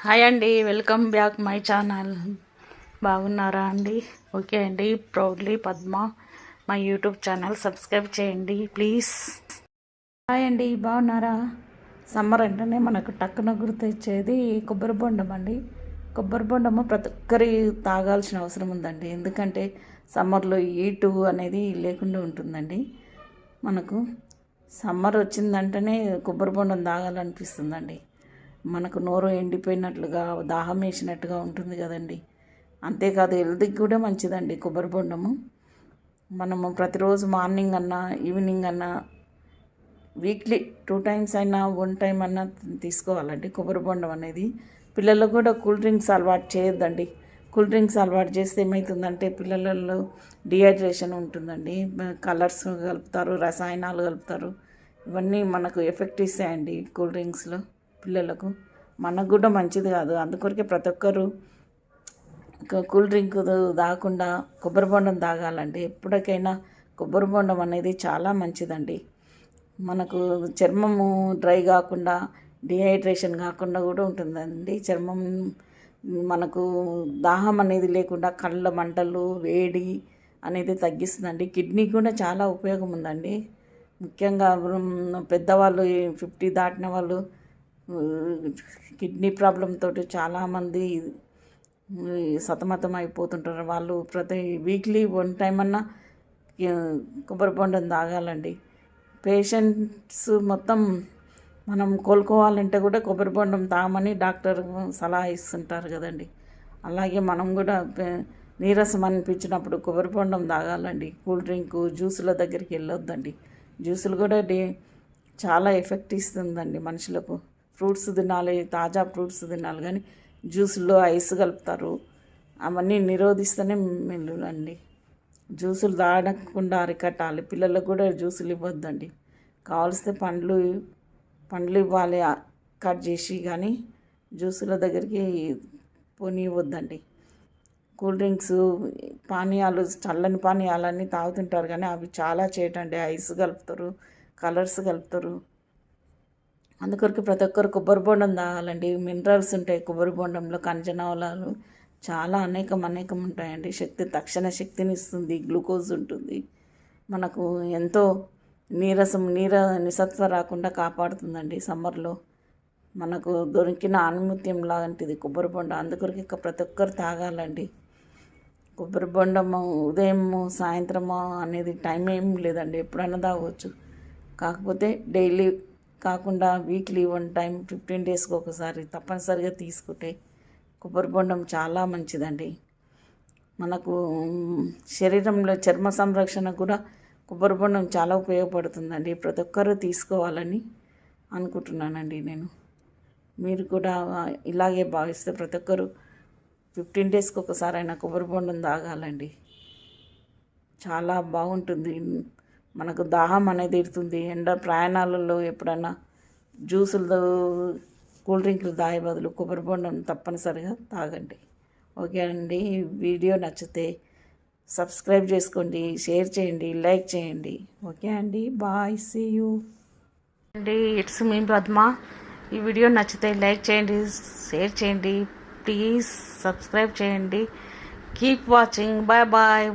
Hi అండి, welcome back my channel. బాగున్నారా అండి? ఓకే అండి. Proudly Padma my YouTube channel subscribe చేయండి ప్లీజ్. హాయ్ అండి, బాగున్నారా? సమ్మర్ అంటేనే మనకు టక్కున గుర్తొచ్చేది కొబ్బరి బొండం అండి. కొబ్బరి బొండము ప్రతి ఒక్కరి తాగాల్సిన అవసరం ఉందండి. ఎందుకంటే సమ్మర్లో హీటు అనేది లేకుండా ఉంటుందండి. మనకు సమ్మర్ వచ్చిందంటేనే కొబ్బరి బొండం తాగాలనిపిస్తుందండి. మనకు నోరు ఎండిపోయినట్లుగా దాహం వేసినట్టుగా ఉంటుంది కదండి. అంతేకాదు హెల్త్కి కూడా మంచిదండి కొబ్బరి బొండము. మనము ప్రతిరోజు మార్నింగ్ అన్నా ఈవినింగ్ అన్నా వీక్లీ 2 టైమ్స్ అయినా 1 టైం అన్నా తీసుకోవాలండి కొబ్బరి బొండం అనేది. పిల్లలకు కూడా కూల్ డ్రింక్స్ అలవాటు చేయొద్దండి. కూల్ డ్రింక్స్ అలవాటు చేస్తే ఏమవుతుందంటే పిల్లలలో డిహైడ్రేషన్ ఉంటుందండి. కలర్స్ కలుపుతారు, రసాయనాలు కలుపుతారు. ఇవన్నీ మనకు ఎఫెక్ట్ ఇస్తాయండి కూల్ డ్రింక్స్లో పిల్లలకు. మనకు కూడా మంచిది కాదు. అందుకొరకే ప్రతి ఒక్కరు కూల్ డ్రింక్ తాగకుండా కొబ్బరి బొండం తాగాలండి. ఎప్పటికైనా కొబ్బరి బొండం అనేది చాలా మంచిదండి. మనకు చర్మము డ్రై కాకుండా డిహైడ్రేషన్ కాకుండా కూడా ఉంటుందండి. చర్మం మనకు దాహం అనేది లేకుండా కళ్ళ మంటలు వేడి అనేది తగ్గిస్తుందండి. కిడ్నీ కూడా చాలా ఉపయోగం ఉందండి. ముఖ్యంగా పెద్దవాళ్ళు 50 దాటిన వాళ్ళు కిడ్నీ ప్రాబ్లంతో చాలామంది సతమతం అయిపోతుంటారు. వాళ్ళు ప్రతి వీక్లీ 1 టైం అన్నా కొబ్బరి బొండం తాగాలండి. పేషెంట్స్ మొత్తం మనం కోలుకోవాలంటే కూడా కొబ్బరి బొండం తాగమని డాక్టర్ సలహా ఇస్తుంటారు కదండి. అలాగే మనం కూడా నీరసం అనిపించినప్పుడు కొబ్బరి బొండం తాగాలండి. కూల్ డ్రింకు జ్యూసుల దగ్గరికి వెళ్ళొద్దండి. జ్యూసులు కూడా చాలా ఎఫెక్ట్ ఇస్తుందండి మనుషులకు. ఫ్రూట్స్ తినాలి, తాజా ఫ్రూట్స్ తినాలి, కానీ జ్యూసుల్లో ఐస్ కలుపుతారు. అవన్నీ నిరోధిస్తేనే మెల్లులండి. జ్యూసులు తాగకుండా అరికట్టాలి. పిల్లలకు కూడా జ్యూసులు ఇవ్వద్దండి. కావలిస్తే పండ్లు ఇవ్వాలి కట్ చేసి, కానీ జ్యూసుల దగ్గరికి పోనివ్వద్దండి. కూల్ డ్రింక్స్ పానీయాలు చల్లని పానీయాలన్నీ తాగుతుంటారు, కానీ అవి చాలా చేయటండి. ఐస్ కలుపుతారు, కలర్స్ కలుపుతారు. అందుకొరకు ప్రతి ఒక్కరు కొబ్బరి బొండం తాగాలండి. మినరల్స్ ఉంటాయి కొబ్బరి బొండంలో, ఖనిజనాలు చాలా అనేకం ఉంటాయండి. తక్షణ శక్తిని ఇస్తుంది. గ్లూకోజ్ ఉంటుంది. మనకు ఎంతో నిసత్వ రాకుండా కాపాడుతుందండి. సమ్మర్లో మనకు దొరికిన ఆణిముత్యం లాంటిది కొబ్బరి బొండం. అందుకొరకు ప్రతి ఒక్కరు తాగాలండి. కొబ్బరి బొండము ఉదయము సాయంత్రము అనేది టైం ఏం లేదండి, ఎప్పుడైనా తాగవచ్చు. కాకపోతే డైలీ కాకుండా వీక్లీ 1 టైం 15 డేస్కి ఒకసారి తప్పనిసరిగా తీసుకుంటే కొబ్బరి బొండం చాలా మంచిదండి. మనకు శరీరంలో చర్మ సంరక్షణ కూడా కొబ్బరి బొండం చాలా ఉపయోగపడుతుందండి. ప్రతి ఒక్కరూ తీసుకోవాలని అనుకుంటున్నానండి నేను. మీరు కూడా ఇలాగే భావిస్తే ప్రతి ఒక్కరు 15 డేస్కి ఒకసారి అయినా కొబ్బరి బొండం తాగాలండి. చాలా బాగుంటుంది. మనకు దాహం అనేది తీరుతుంది. ప్రయాణాలలో ఎప్పుడన్నా జ్యూసులు కూల్ డ్రింకులు తాగే బదులు కొబ్బరి బొండం తప్పనిసరిగా తాగండి. ఓకే అండి. వీడియో నచ్చితే సబ్స్క్రైబ్ చేసుకోండి, షేర్ చేయండి, లైక్ చేయండి. ఓకే అండి, బాయ్, సీ యూ అండి. It's me Padma. ఈ వీడియో నచ్చితే లైక్ చేయండి, షేర్ చేయండి, ప్లీజ్ సబ్స్క్రైబ్ చేయండి. Keep watching. Bye bye.